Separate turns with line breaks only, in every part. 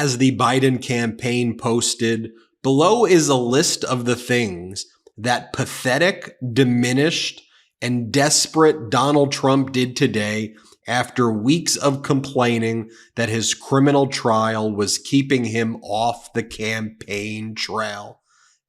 As the Biden campaign posted, below is a list of the things that pathetic, diminished, and desperate Donald Trump did today after weeks of complaining that his criminal trial was keeping him off the campaign trail.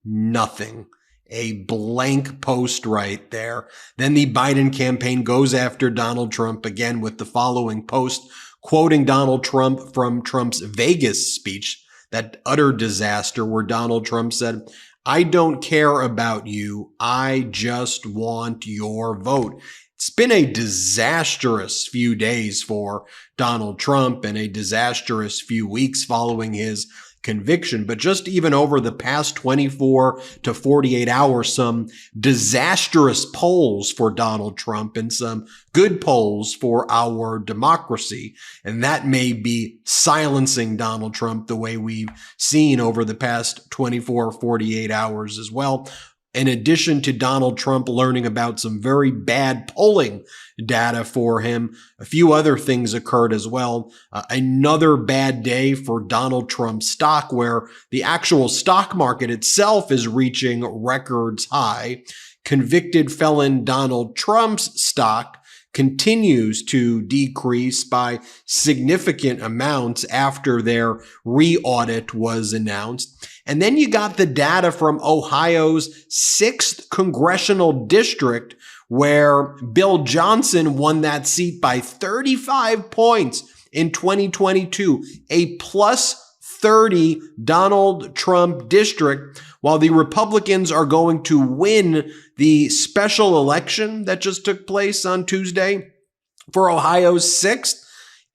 Nothing. A blank post right there. Then the Biden campaign goes after Donald Trump again with the following post, quoting Donald Trump from Trump's Vegas speech, that utter disaster where Donald Trump said, "I don't care about you. I just want your vote." It's been a disastrous few days for Donald Trump and a disastrous few weeks following his conviction, but just even over the past 24 to 48 hours, some disastrous polls for Donald Trump and some good polls for our democracy. And that may be silencing Donald Trump the way we've seen over the past 24, 48 hours as well. In addition to Donald Trump learning about some very bad polling data for him, a few other things occurred as well. Another bad day for Donald Trump stock, where the actual stock market itself is reaching records high. Convicted felon Donald Trump's stock continues to decrease by significant amounts after their re-audit was announced. And then you got the data from Ohio's 6th congressional district, where Bill Johnson won that seat by 35 points in 2022, a plus 30 Donald Trump district, while the Republicans are going to win the special election that just took place on Tuesday for Ohio's 6th.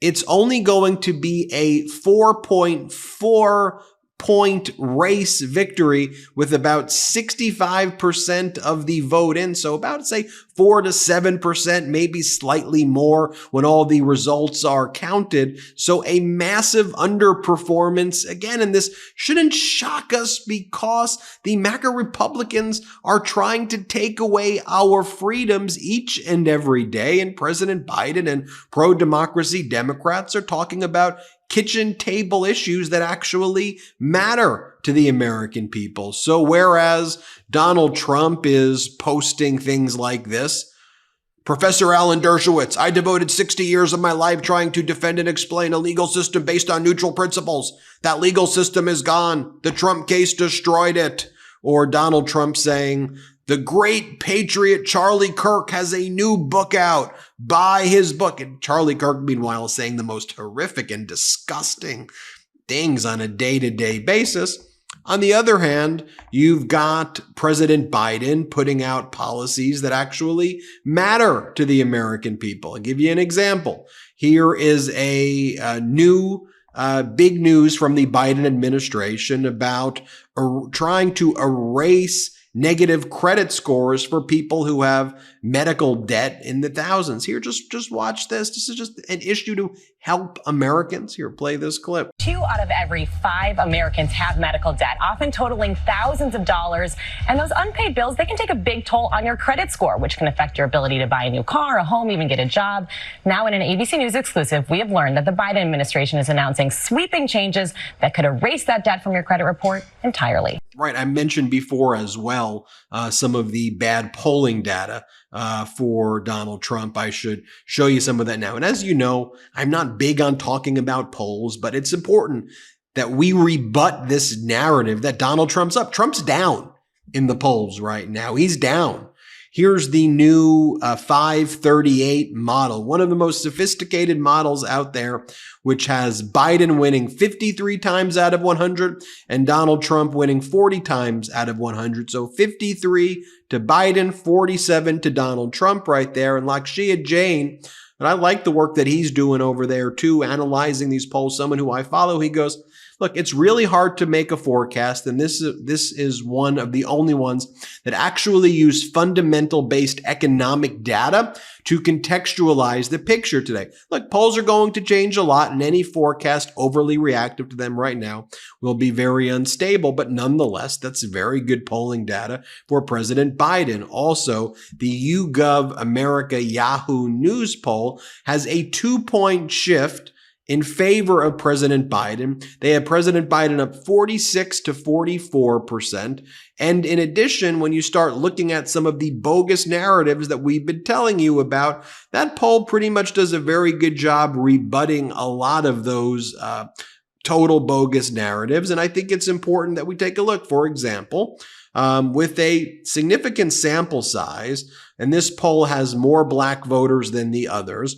It's only going to be a 4.4 point race victory with about 65% of the vote in. So about, say, 4 to 7%, maybe slightly more when all the results are counted. So a massive underperformance again. And this shouldn't shock us because the MAGA Republicans are trying to take away our freedoms each and every day. And President Biden and pro-democracy Democrats are talking about kitchen table issues that actually matter to the American people. So whereas Donald Trump is posting things like this, Professor Alan Dershowitz, "I devoted 60 years of my life trying to defend and explain a legal system based on neutral principles. That legal system is gone. The Trump case destroyed it." Or Donald Trump saying, "The great patriot Charlie Kirk has a new book out. Buy his book." And Charlie Kirk, meanwhile, is saying the most horrific and disgusting things on a day-to-day basis. On the other hand, you've got President Biden putting out policies that actually matter to the American people. I'll give you an example. Here is a new big news from the Biden administration about trying to erase negative credit scores for people who have medical debt in the thousands. Here, just watch this. This is just an issue to help Americans. Here, play this clip.
2 out of every 5 Americans have medical debt, often totaling thousands of dollars. And those unpaid bills, they can take a big toll on your credit score, which can affect your ability to buy a new car, a home, even get a job. Now, in an ABC News exclusive, we have learned that the Biden administration is announcing sweeping changes that could erase that debt from your credit report entirely.
Right. I mentioned before as well some of the bad polling data for Donald Trump. I should show you some of that now. And as you know, I'm not big on talking about polls, but it's important that we rebut this narrative that Donald Trump's up. Trump's down in the polls right now. He's down. Here's the new 538 model, one of the most sophisticated models out there, which has Biden winning 53 times out of 100 and Donald Trump winning 40 times out of 100. So 53 to Biden, 47 to Donald Trump right there. And Lakshya Jain, and I like the work that he's doing over there too, analyzing these polls, someone who I follow, he goes, look, it's really hard to make a forecast, and this is one of the only ones that actually use fundamental-based economic data to contextualize the picture today. Look, polls are going to change a lot, and any forecast overly reactive to them right now will be very unstable, but nonetheless, that's very good polling data for President Biden. Also, the YouGov America Yahoo News poll has a 2-point shift in favor of President Biden. They have President Biden up 46 to 44%. And in addition, when you start looking at some of the bogus narratives that we've been telling you about, that poll pretty much does a very good job rebutting a lot of those total bogus narratives. And I think it's important that we take a look. For example, with a significant sample size, and this poll has more black voters than the others,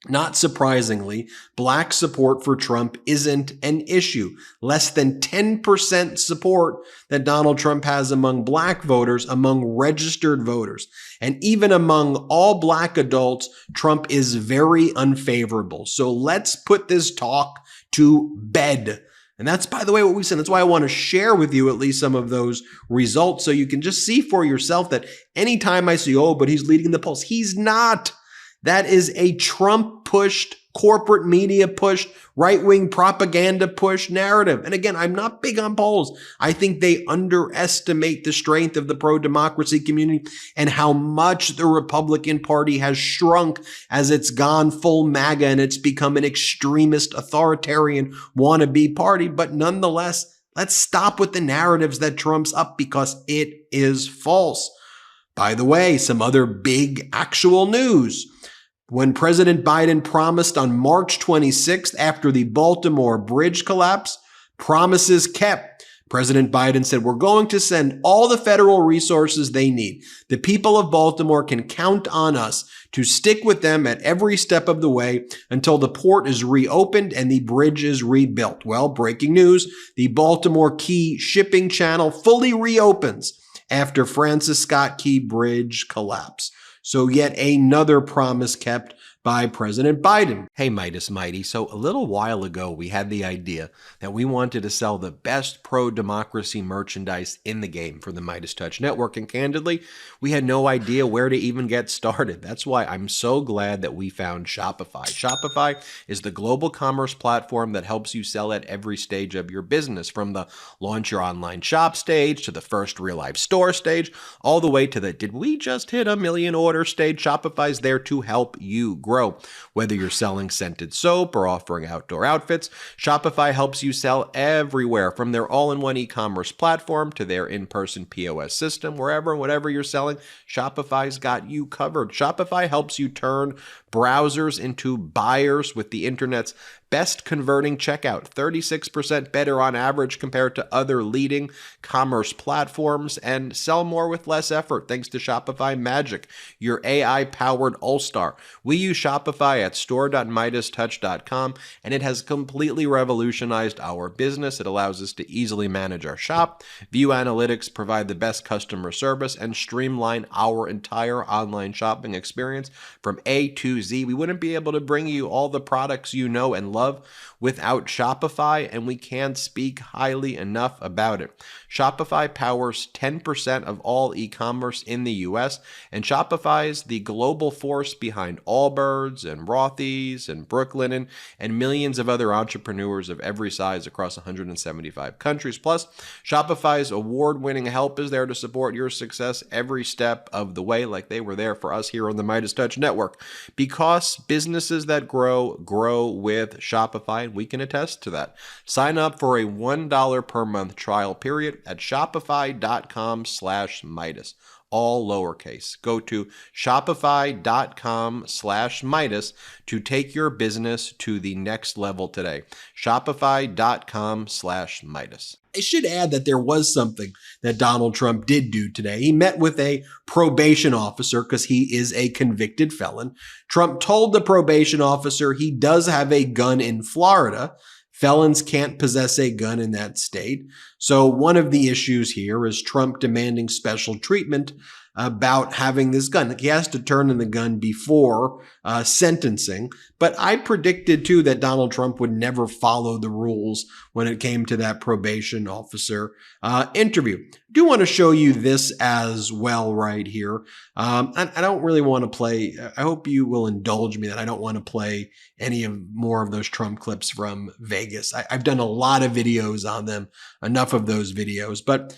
not surprisingly, black support for Trump isn't an issue. Less than 10% support that Donald Trump has among black voters, among registered voters. And even among all black adults, Trump is very unfavorable. So let's put this talk to bed. And that's, by the way, what we said. That's why I want to share with you at least some of those results so you can just see for yourself that anytime I see, oh, but he's leading the polls, he's not. That is a Trump-pushed, corporate media pushed, right-wing propaganda pushed narrative. And again, I'm not big on polls. I think they underestimate the strength of the pro-democracy community and how much the Republican Party has shrunk as it's gone full MAGA and it's become an extremist, authoritarian, wannabe party. But nonetheless, let's stop with the narratives that Trump's up because it is false. By the way, some other big actual news. When President Biden promised on March 26th after the Baltimore bridge collapse, promises kept. President Biden said, we're going to send all the federal resources they need. The people of Baltimore can count on us to stick with them at every step of the way until the port is reopened and the bridge is rebuilt. Well, breaking news, the Baltimore Key shipping channel fully reopens after Francis Scott Key Bridge collapse. So yet another promise kept by President Biden. Hey, Midas Mighty. So a little while ago, we had the idea that we wanted to sell the best pro-democracy merchandise in the game for the MeidasTouch network. And candidly, we had no idea where to even get started. That's why I'm so glad that we found Shopify. Shopify is the global commerce platform that helps you sell at every stage of your business, from the launch your online shop stage to the first real life store stage, all the way to the did we just hit a million order stage. Shopify's there to help you grow. Whether you're selling scented soap or offering outdoor outfits, Shopify helps you sell everywhere, from their all-in-one e-commerce platform to their in-person POS system. Wherever and whatever you're selling, Shopify's got you covered. Shopify helps you turn browsers into buyers with the internet's best converting checkout, 36% better on average compared to other leading commerce platforms, and sell more with less effort thanks to Shopify Magic, your AI-powered all-star. We use Shopify at store.meidastouch.com, and it has completely revolutionized our business. It allows us to easily manage our shop, view analytics, provide the best customer service, and streamline our entire online shopping experience from A to Z. We wouldn't be able to bring you all the products you know and love without Shopify, and we can't speak highly enough about it. Shopify powers 10% of all e-commerce in the US, and Shopify is the global force behind Allbirds and Rothy's and Brooklinen and millions of other entrepreneurs of every size across 175 countries. Plus, Shopify's award-winning help is there to support your success every step of the way, like they were there for us here on the MeidasTouch network. Because businesses that grow with Shopify, and we can attest to that. Sign up for a $1 per month trial period at shopify.com/Midas, all lowercase. Go to shopify.com/Midas to take your business to the next level today. Shopify.com/Midas. I should add that there was something that Donald Trump did do today. He met with a probation officer because he is a convicted felon. Trump told the probation officer he does have a gun in Florida. Felons can't possess a gun in that state. So one of the issues here is Trump demanding special treatment about having this gun. He has to turn in the gun before sentencing. But I predicted, too, that Donald Trump would never follow the rules when it came to that probation officer interview. I do want to show you this as well right here. I don't really want to play. I hope you will indulge me that I don't want to play any more of those Trump clips from Vegas. I've done a lot of videos on them, enough of those videos. But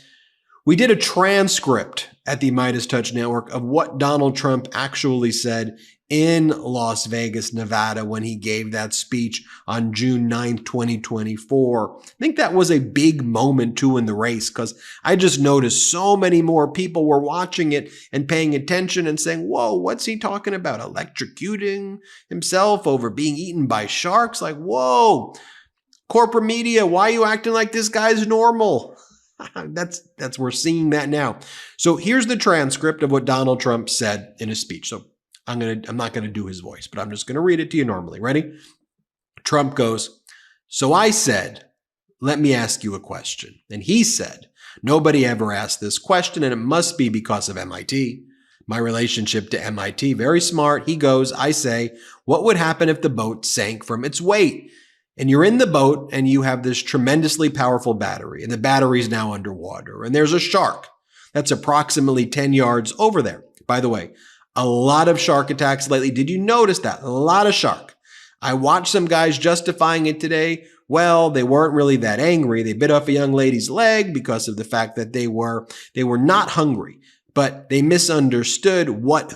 We did a transcript at the MeidasTouch Network of what Donald Trump actually said in Las Vegas, Nevada, when he gave that speech on June 9th, 2024. I think that was a big moment too in the race, because I just noticed so many more people were watching it and paying attention and saying, whoa, what's he talking about? Electrocuting himself over being eaten by sharks? Like, whoa, corporate media, why are you acting like this guy's normal? We're seeing that now. So here's the transcript of what Donald Trump said in his speech. So I'm not going to do his voice, but I'm just going to read it to you normally. Ready? Trump goes, "So I said, let me ask you a question." And he said, "Nobody ever asked this question, and it must be because of MIT. My relationship to MIT, very smart." He goes, "I say, what would happen if the boat sank from its weight? And you're in the boat and you have this tremendously powerful battery, and the battery's now underwater, and there's a shark that's approximately 10 yards over there." By the way, a lot of shark attacks lately. Did you notice that? A lot of shark. I watched some guys justifying it today. Well, they weren't really that angry. They bit off a young lady's leg because of the fact that they were not hungry, but they misunderstood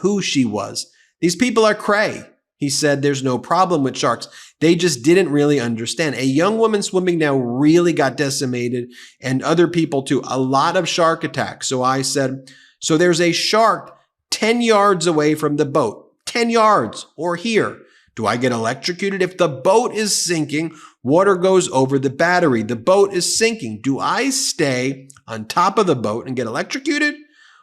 who she was. These people are cray. He said there's no problem with sharks. They just didn't really understand. A young woman swimming now really got decimated, and other people too. A lot of shark attacks. So I said, so there's a shark 10 yards away from the boat, 10 yards or here. Do I get electrocuted? If the boat is sinking, water goes over the battery. The boat is sinking. Do I stay on top of the boat and get electrocuted?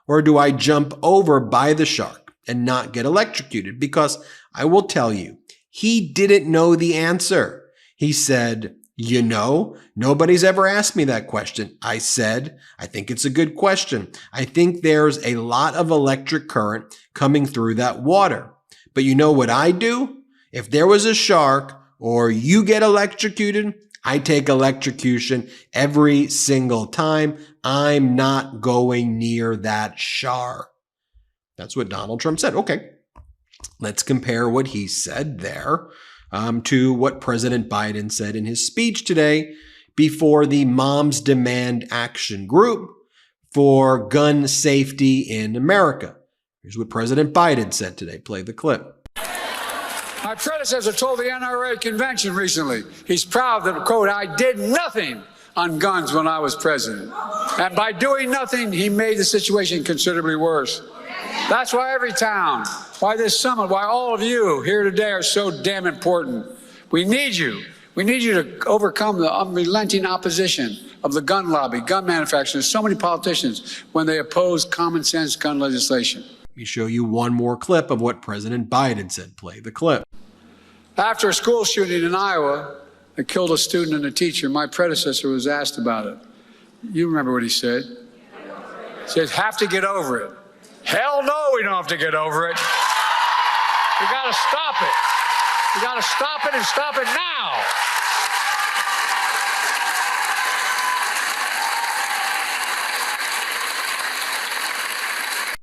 Or do I jump over by the shark and not get electrocuted? Because I will tell you, he didn't know the answer. He said, "You know, nobody's ever asked me that question." I said, "I think it's a good question. I think there's a lot of electric current coming through that water. But you know what I do? If there was a shark or you get electrocuted, I take electrocution every single time. I'm not going near that shark." That's what Donald Trump said. Okay, let's compare what he said there to what President Biden said in his speech today before the Moms Demand Action Group for gun safety in America. Here's what President Biden said today. Play the clip.
My predecessor told the NRA convention recently, he's proud that, quote, "I did nothing on guns when I was president. And by doing nothing, he made the situation considerably worse." That's why every town, why this summit, why all of you here today are so damn important. We need you. We need you to overcome the unrelenting opposition of the gun lobby, gun manufacturers, so many politicians when they oppose common sense gun legislation.
Let me show you one more clip of what President Biden said. Play the clip.
After a school shooting in Iowa that killed a student and a teacher, my predecessor was asked about it. You remember what he said? He said, "Have to get over it." Hell no, we don't have to get over it. We got to stop it. We got to stop it and stop it now.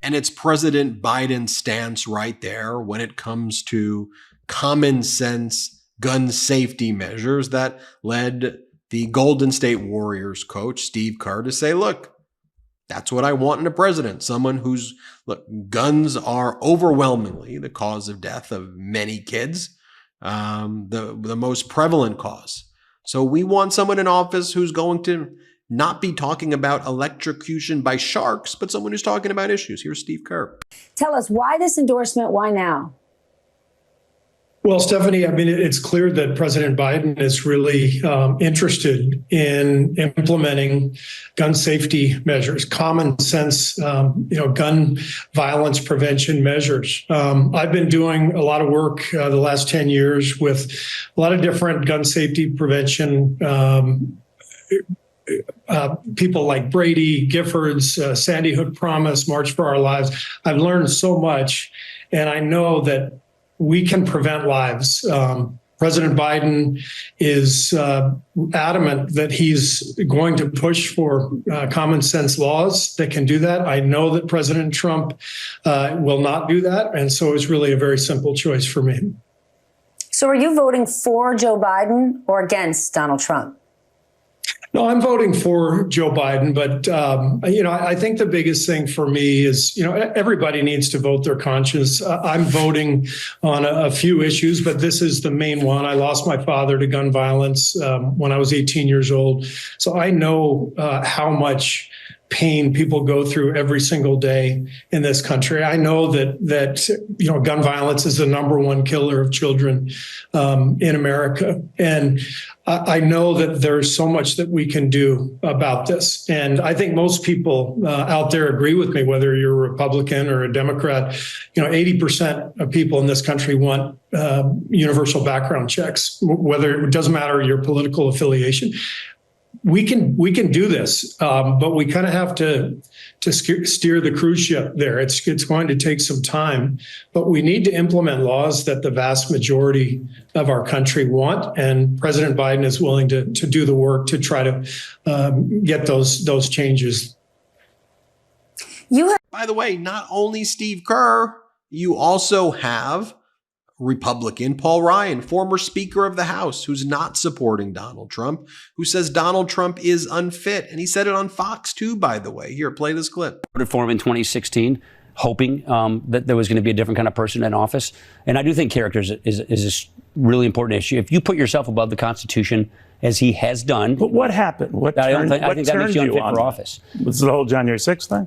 And it's President Biden's stance right there when it comes to common sense gun safety measures that led the Golden State Warriors coach, Steve Kerr, to say, look, that's what I want in a president. Someone guns are overwhelmingly the cause of death of many kids, the most prevalent cause. So we want someone in office who's going to not be talking about electrocution by sharks, but someone who's talking about issues. Here's Steve Kerr.
Tell us why this endorsement, why now?
Well, Stephanie, I mean, it's clear that President Biden is really interested in implementing gun safety measures, common sense, gun violence prevention measures. I've been doing a lot of work the last 10 years with a lot of different gun safety prevention people like Brady, Giffords, Sandy Hook Promise, March for Our Lives. I've learned so much, and I know that we can prevent lives. President Biden is adamant that he's going to push for common sense laws that can do that. I know that President Trump will not do that, and so it's really a very simple choice for me.
So are you voting for Joe Biden or against Donald Trump?
No, I'm voting for Joe Biden, but I think the biggest thing for me is, everybody needs to vote their conscience. I'm voting on a few issues, but this is the main one. I lost my father to gun violence when I was 18 years old, so I know how much pain people go through every single day in this country. I know that gun violence is the #1 killer of children in America, and I know that there's so much that we can do about this. And I think most people out there agree with me, whether you're a Republican or a Democrat. 80% of people in this country want universal background checks, whether it doesn't matter your political affiliation. We can do this, but we kind of have to steer the cruise ship there. It's going to take some time, but we need to implement laws that the vast majority of our country want, and President Biden is willing to do the work to try to get those changes.
By the way, not only Steve Kerr, you also have Republican Paul Ryan, former Speaker of the House, who's not supporting Donald Trump, who says Donald Trump is unfit. And he said it on Fox too, by the way. Here, play this clip.
Voted for him in 2016, hoping that there was going to be a different kind of person in office. And I do think character is a really important issue. If you put yourself above the Constitution, as he has done.
But what happened?
I think that makes you unfit for office.
Was it the whole January 6th thing?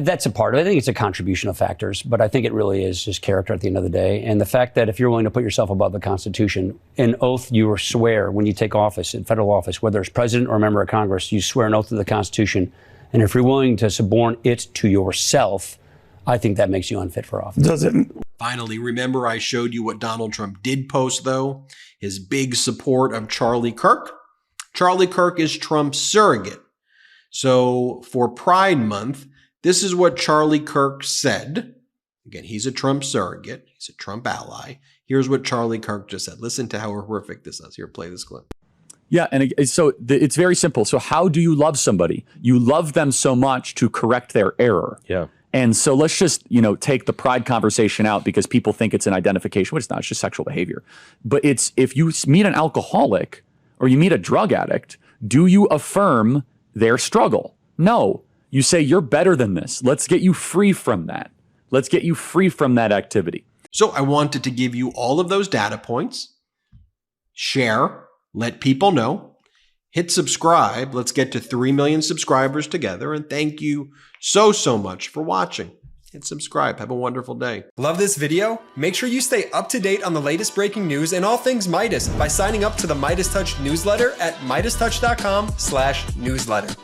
That's a part of it. I think it's a contribution of factors, but I think it really is just character at the end of the day. And the fact that if you're willing to put yourself above the Constitution, an oath you swear when you take office, in federal office, whether it's president or a member of Congress, you swear an oath to the Constitution. And if you're willing to suborn it to yourself, I think that makes you unfit for office.
Does it?
Finally, remember I showed you what Donald Trump did post, though? His big support of Charlie Kirk. Charlie Kirk is Trump's surrogate. So for Pride Month, this is what Charlie Kirk said. Again, he's a Trump surrogate. He's a Trump ally. Here's what Charlie Kirk just said. Listen to how horrific this is. Here, play this clip.
Yeah, and so it's very simple. So how do you love somebody? You love them so much to correct their error.
Yeah.
And so let's just, take the pride conversation out because people think it's an identification, which it's not, it's just sexual behavior. But it's, if you meet an alcoholic or you meet a drug addict, do you affirm their struggle? No. You say, you're better than this. Let's get you free from that. Let's get you free from that activity.
So I wanted to give you all of those data points. Share, let people know. Hit subscribe. Let's get to 3 million subscribers together. And thank you so much for watching. Hit subscribe. Have a wonderful day.
Love this video? Make sure you stay up to date on the latest breaking news and all things Midas by signing up to the MeidasTouch newsletter at MeidasTouch.com/newsletter.